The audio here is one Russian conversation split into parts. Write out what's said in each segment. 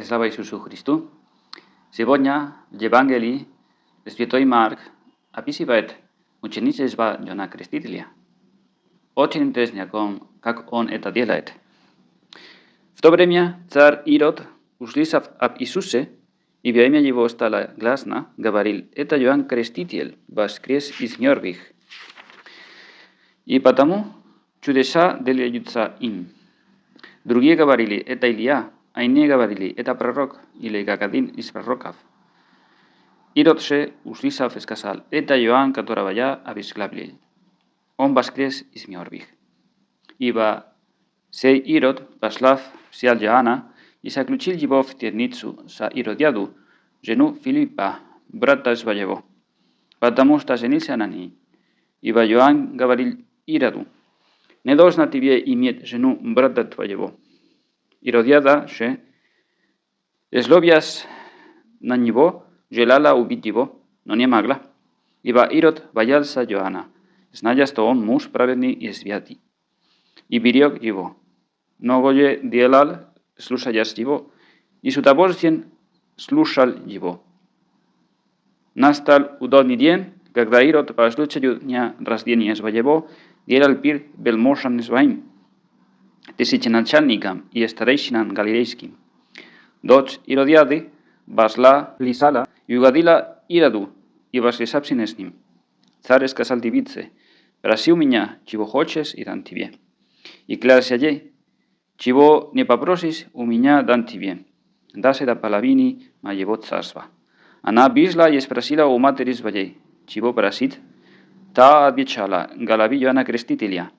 Слава Ісусу Христу! Сегодня в Евангелии Святой Марк описывает ученичество Иоанна Крестителя. Очень интересно, как он это делает. В то время царь Ирод, услышав об Иисусе, и во имя его стало гласно, говорил: «Это Иоанн Креститель, воскрес из мертвых». И потому чудеса делаются им. Другие говорили: «Это Илья», а иные говорили: «Это пророк» или как один из пророков. Ирод же, услышав, сказал: «Это Иоанн, которого я обезглавил. Он воскрес из мертвых». Ибо сей Ирод, послав, взял Иоанна и заключил его в темницу за Иродиаду, жену Филиппа, брата своего, потому что женился на ней. Ибо Иоанн говорил Ироду: «Не должно тебе иметь жену брата твоего». Иродиада же, злобясь на него, желала убить его, но не могла, ибо Ирод боялся Иоанна, зная, что он муж праведный и святый, и берег его. Но же делал, слушаясь его, и с удовольствием слушал его. Настал удобный день, когда Ирод по случаю дня рождения своего делал пир вельможам своим, тысяченачальникам и старейшинам галилейским. Дочь Иродиады вошла в зала и угодила Ироду, и воскресавшись с ним. Царь сказал девице: «Проси у меня, чего хочешь, и дам тебе». И клялся ей: «Чего не попросишь, у меня дам тебе. Даст это половине моего царства». Она вышла и спросила у матери своей: «Чего просит?» Та отвечала: «Головы Иоанна Крестителя».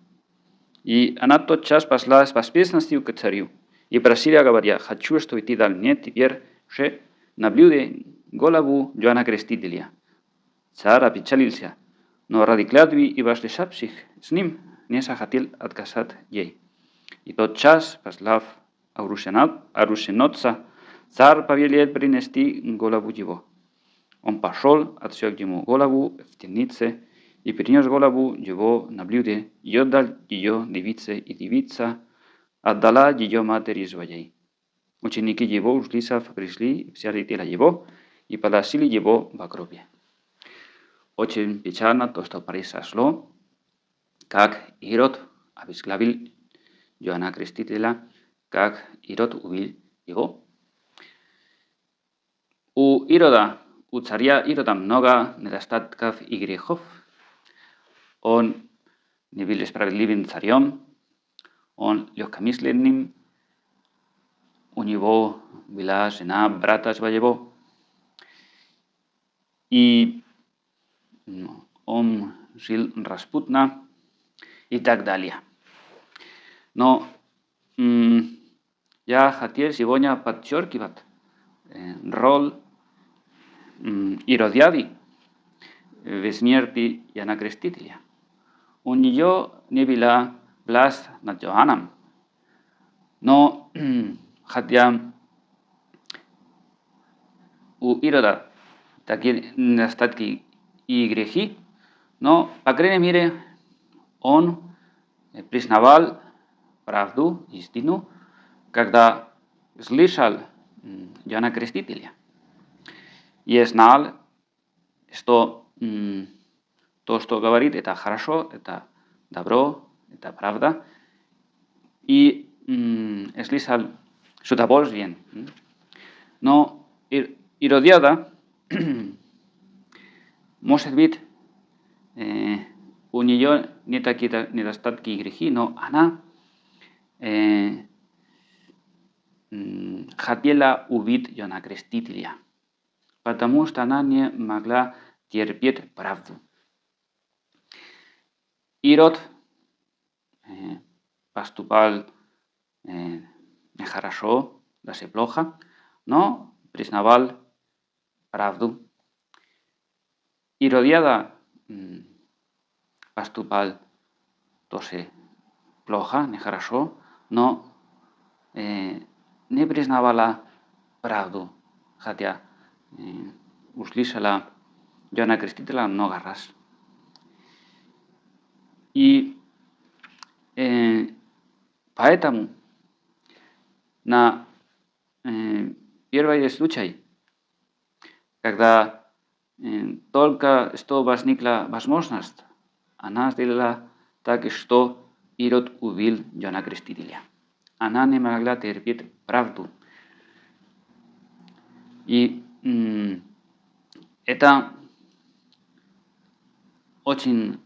И она тотчас пошла с поспешностью к царю и просила, говоря: «Хочу, чтобы ты дал мне теперь же на блюде голову Иоанна Крестителя». Царь опечалился, но ради клятвы и воскресавших с ним не захотел отказать ей. И тотчас, послав оруженосца, царь повелел принести голову его. Он пошел, отсек ему голову в темнице и принес голову его на блюде и отдал ее девице, и девица отдала ее матери своей. Ученики его, услышав, пришли, взяли тело его и положили его в гробе. Очень печально то, что произошло, как Ирод обезглавил Иоанна Крестителя, как Ирод убил его. У царя Ирода много недостатков и грехов. Он не был справедливым царем, он легкомысленным, у него была жена брата своего, и он жил распутно и так далее. Но я хотел сегодня подчеркивать роль Иродиады в смерти Иоанна Крестителя. У нее не была власть над Иоанном, но хотя у Ирода такие недостатки и грехи, но, по крайней мере, он признавал правду, истину, когда слышал Иоанна Крестителя. И знал, что то, что говорит, это хорошо, это добро, это правда. И слышал с удовольствием. Но Иродиада, может быть, у нее не такие недостатки и грехи, но она хотела убить Иоанна Крестителя, потому что она не могла терпеть правду. Ирод поступал нехорошо, даже плохо, но признавал правду. Иродиада поступал тоже плохо, нехорошо, но не признавала правду, хотя услышала Иоанна Крестителя много раз. И поэтому на первый случай, когда только что возникла возможность, она сделала так, что Ирод убил Иоанна Крестителя. Она не могла терпеть правду. И это очень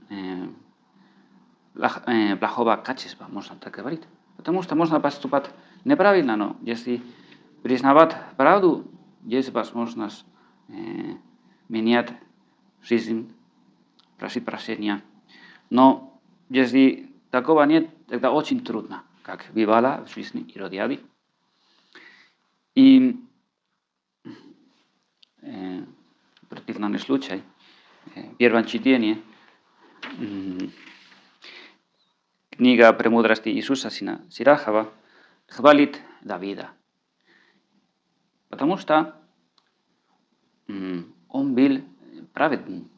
плохого качества, можно так говорить. Потому что можно поступать неправильно, но если признавать правду, есть возможность менять жизнь, просить прощения. Но если такого нет, тогда очень трудно, как бывало в жизни Иродиады. И противный случай, в первом чтении, книга «Премудрости Иисуса, сына Сирахова», хвалит Давида, потому что он был праведным.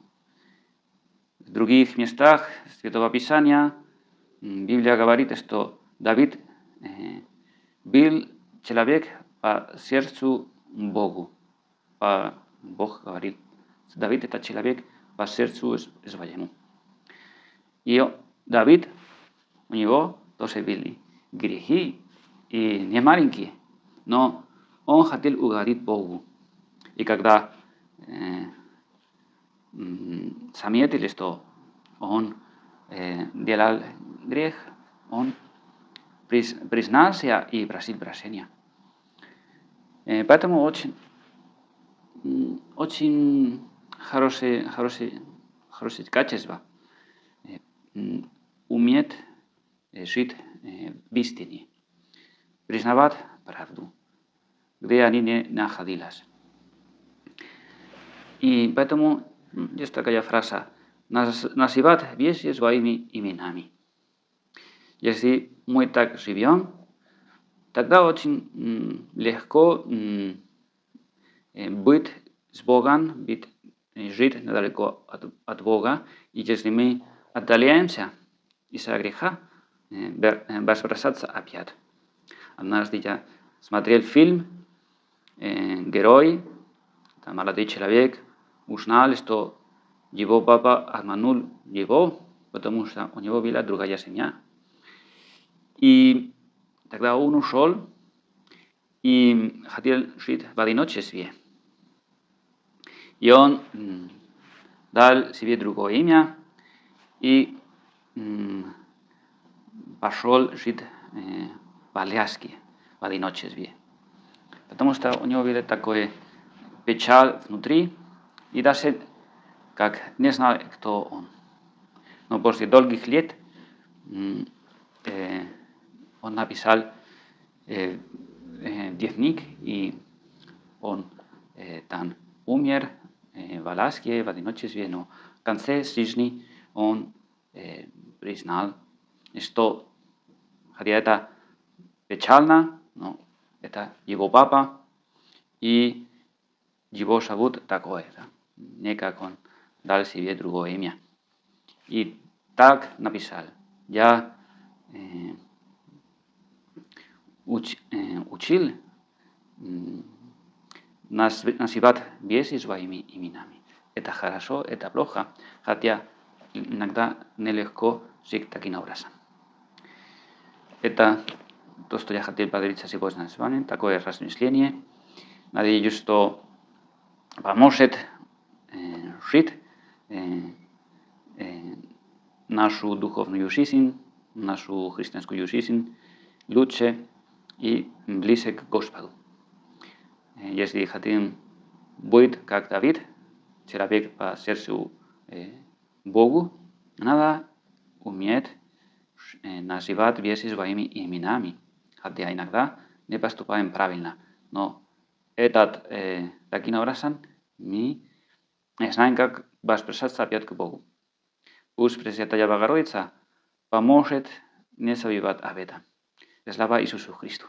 В других местах Святого Писания Библия говорит, что Давид был человек по сердцу Богу. Бог говорит, Давид это человек по сердцу своему. И Давид, у него тоже были грехи, и не маленькие, но он хотел угодить Богу. И когда заметили, что он делал грех, он признался и просил прощения. Поэтому очень хорошее качество уметь жить в истине, признавать правду, где они не находились. И поэтому есть такая фраза: называть вещи своими именами. Если мы так живем, тогда очень легко быть с Богом, жить недалеко от Бога. И если мы отдаляемся из-за греха, возвращаться опять. Однажды я смотрел фильм, герой, там молодой человек, узнал, что его папа обманул его, потому что у него была другая семья. И тогда он ушел и хотел жить в одиночестве. И он дал себе другое имя и пошел жить в Аляске, в одиночестве. Потому что у него было такое печаль внутри, и даже как не знал, кто он. Но после долгих лет он написал дневник, и он там умер в Аляске, в одиночестве, но в конце жизни он признал, что хотя это печально, но это его папа, и его зовут такое-то, не как он дал себе другое имя. И так написал: я учил называть вещи своими именами. Это хорошо, это плохо, хотя иногда нелегко жить таким образом. Это то, что я хотел поделиться сегодня с вами, такое размышление. Надеюсь, что поможет жить нашу духовную жизнь, нашу христианскую жизнь лучше и ближе к Господу. Если хотим быть как Давид, человек по сердцу Богу, надо уметь называть вещи своими именами, хотя иногда не поступаем правильно, но таким образом мы знаем, как возвращаться опять к Богу. Пусть Пресвятая Богородица поможет не забывать об этом. Слава Иисусу Христу!